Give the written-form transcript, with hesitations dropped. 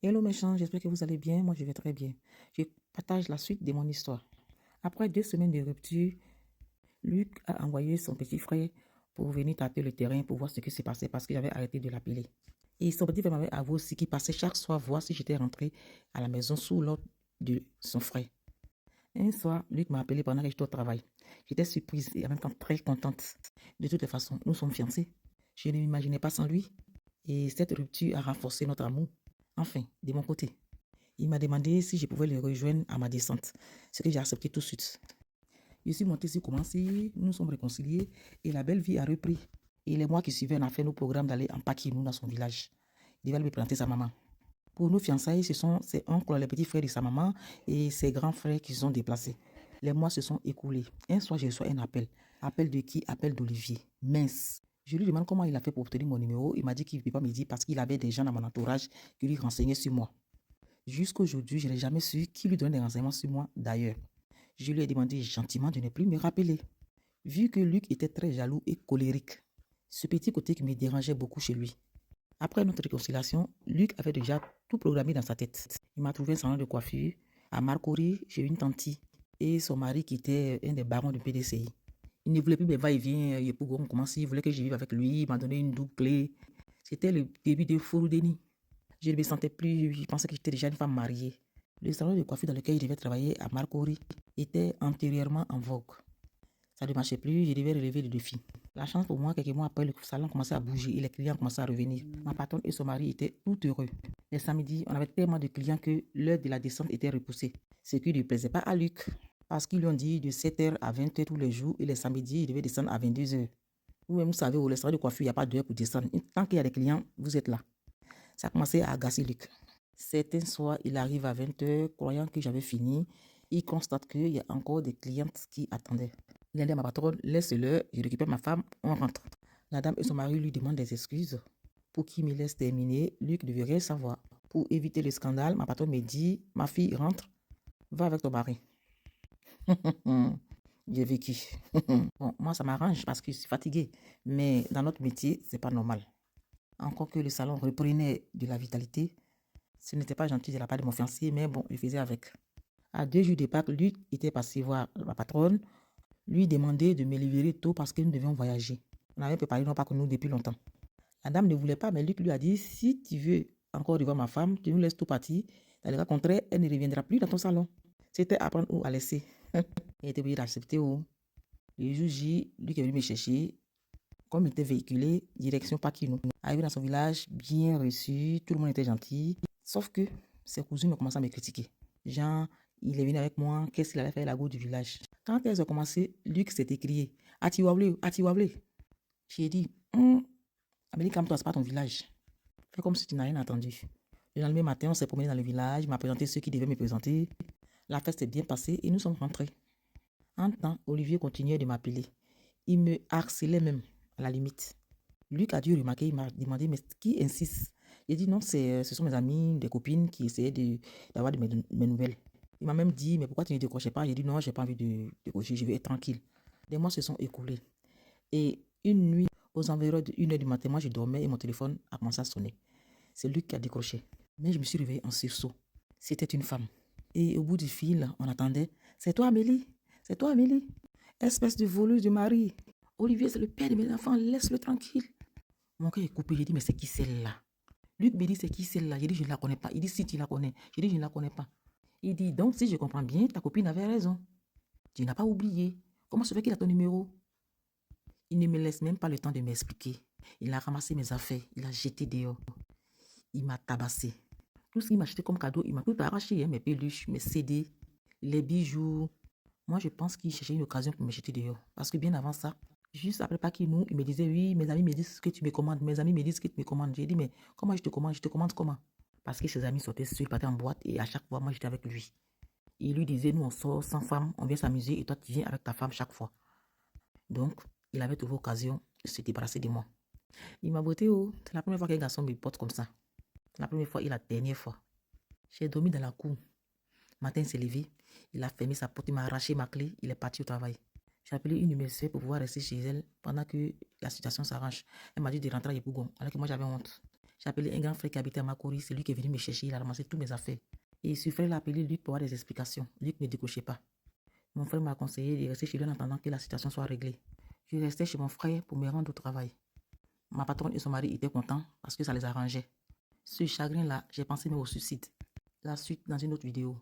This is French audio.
Hello méchant, j'espère que vous allez bien. Moi, je vais très bien. Je partage la suite de mon histoire. Après 2 semaines de rupture, Luc a envoyé son petit frère pour venir tâter le terrain pour voir ce qui s'est passé parce qu'il avait arrêté de l'appeler. Et son petit frère m'avait avoué aussi qu'il passait chaque soir voir si j'étais rentré à la maison sous l'ordre de son frère. Un soir, Luc m'a appelé pendant que j'étais au travail. J'étais surprise et en même temps très contente. De toutes les façons, nous sommes fiancés. Je ne m'imaginais pas sans lui. Et cette rupture a renforcé notre amour. Enfin, de mon côté. Il m'a demandé si je pouvais le rejoindre à ma descente, ce que j'ai accepté tout de suite. Je suis montée sur Commencer, nous sommes réconciliés et la belle vie a repris. Et les mois qui suivaient, on a fait nos programmes d'aller en Pakinou dans son village. Il devait lui présenter sa maman. Pour nos fiançailles, ce sont ses oncles, les petits frères de sa maman et ses grands frères qui se sont déplacés. Les mois se sont écoulés. Un soir, je reçois un appel. Appel de qui? Appel d'Olivier. Mince. Je lui demande comment il a fait pour obtenir mon numéro. Il m'a dit qu'il ne peut pas me dire parce qu'il avait des gens dans mon entourage qui lui renseignaient sur moi. Jusqu'à aujourd'hui, je n'ai jamais su qui lui donnait des renseignements sur moi d'ailleurs. Je lui ai demandé gentiment de ne plus me rappeler. Vu que Luc était très jaloux et colérique, ce petit côté qui me dérangeait beaucoup chez lui. Après notre réconciliation, Luc avait déjà tout programmé dans sa tête. Il m'a trouvé un salon de coiffure. À Marcory, j'ai une tante et son mari qui était un des barons du PDCI. Il ne voulait plus me va-et-vient, il voulait que je vive avec lui, il m'a donné une double clé. C'était le début de Fourou Denis. Je ne me sentais plus, je pensais que j'étais déjà une femme mariée. Le salon de coiffure dans lequel je devais travailler à Marcory était antérieurement en vogue. Ça ne marchait plus, je devais relever le défi. La chance pour moi, quelques mois après, le salon commençait à bouger et les clients commençaient à revenir. Ma patronne et son mari étaient tout heureux. Les samedis, on avait tellement de clients que l'heure de la descente était repoussée. Ce qui ne plaisait pas à Luc, parce qu'ils lui ont dit de 7h à 20h tous les jours et les samedis, il devait descendre à 22h. Vous-même, vous savez, au salon de coiffure, il n'y a pas d'heure pour descendre. Tant qu'il y a des clients, vous êtes là. Ça a commencé à agacer Luc. Certains soirs, il arrive à 20h, croyant que j'avais fini. Il constate qu'il y a encore des clientes qui attendaient. Il a dit à ma patronne, laisse-le, je récupère ma femme, on rentre. La dame et son mari lui demandent des excuses. Pour qu'il me laisse terminer, Luc ne veut rien savoir. Pour éviter le scandale, ma patronne me dit, ma fille rentre, va avec ton mari. J'ai vécu. Bon, moi ça m'arrange parce que je suis fatiguée. Mais dans notre métier, c'est pas normal. Encore que le salon reprenait de la vitalité, ce n'était pas gentil de la part de mon fiancé, mais bon, je faisais avec. À 2 jours de Pâques, Luc était passé voir ma patronne, lui demander de me libérer tôt parce que nous devions voyager. On avait préparé nos Pâques nous depuis longtemps. La dame ne voulait pas, mais Luc lui a dit, si tu veux encore revoir ma femme, tu nous laisses tout partir. Dans le cas contraire, elle ne reviendra plus dans ton salon. C'était à prendre ou à laisser. Il était obligé d'accepter. Le jour J, Luc est venu me chercher. Comme il était véhiculé, direction Pakinou. Arrivé dans son village, bien reçu, tout le monde était gentil. Sauf que ses cousines ont commencé à me critiquer. Jean, il est venu avec moi, qu'est-ce qu'il allait faire à la go du village. Quand elles ont commencé, Luc s'est écrié, Atiwablé, Atiwablé. J'ai dit, Amélie, calme-toi, c'est pas ton village. Fais comme si tu n'as rien entendu. Le lendemain matin, on s'est promené dans le village, il m'a présenté ceux qui devaient me présenter. La fête s'est bien passée et nous sommes rentrés. En temps, Olivier continuait de m'appeler. Il me harcelait même, à la limite. Luc a dû remarquer, il m'a demandé, mais qui insiste? J'ai dit non, ce sont mes amis, des copines qui essayaient d'avoir mes nouvelles. Il m'a même dit, mais pourquoi tu ne décrochais pas? J'ai dit non, j'ai pas envie de décrocher, je veux être tranquille. Des mois se sont écoulés. Et une nuit, aux environs de 1h du matin, moi je dormais et mon téléphone a commencé à sonner. C'est Luc qui a décroché. Mais je me suis réveillée en sursaut. C'était une femme. Et au bout du fil, on attendait. C'est toi, Amélie? C'est toi, Amélie? Espèce de voleuse de mari. Olivier, c'est le père de mes enfants, laisse-le tranquille. Mon cœur est coupé, j'ai dit, mais c'est qui celle-là? Luc me dit, c'est qui celle-là? J'ai dit, je ne la connais pas. Il dit, si tu la connais. J'ai dit, je ne la connais pas. Il dit, donc, si je comprends bien, ta copine avait raison. Tu n'as pas oublié. Comment se fait qu'il a ton numéro? Il ne me laisse même pas le temps de m'expliquer. Il a ramassé mes affaires, il a jeté dehors. Il m'a tabassé. Tout ce qu'il m'a acheté comme cadeau, il m'a tout arraché, mes peluches, mes CD, les bijoux. Moi, je pense qu'il cherchait une occasion pour me jeter dehors. Parce que bien avant ça, juste après Pakinou, il me disait, oui, mes amis me disent que tu me commandes. Mes amis me disent que tu me commandes. J'ai dit, mais comment je te commande? Je te commande comment? Parce que ses amis sortaient seuls, partaient en boîte et à chaque fois, moi, j'étais avec lui. Il lui disait, nous, on sort sans femme, on vient s'amuser et toi, tu viens avec ta femme chaque fois. Donc, il avait trouvé l'occasion de se débarrasser de moi. Il m'a botté, c'est la première fois qu'un garçon me porte comme ça. La première fois et la dernière fois. J'ai dormi dans la cour. Matin, il s'est levé, il a fermé sa porte, il m'a arraché ma clé, il est parti au travail. J'ai appelé une de mes soeurs pour pouvoir rester chez elle pendant que la situation s'arrange. Elle m'a dit de rentrer à Yepougon, alors que moi j'avais honte. J'ai appelé un grand frère qui habitait à Makori. C'est lui qui est venu me chercher. Il a ramassé tous mes affaires. Et ce frère l'a appelé lui pour avoir des explications. Luc ne décrochait pas. Mon frère m'a conseillé de rester chez lui en attendant que la situation soit réglée. Je restais chez mon frère pour me rendre au travail. Ma patronne et son mari étaient contents parce que ça les arrangeait. Ce chagrin-là, j'ai pensé même au suicide. La suite dans une autre vidéo.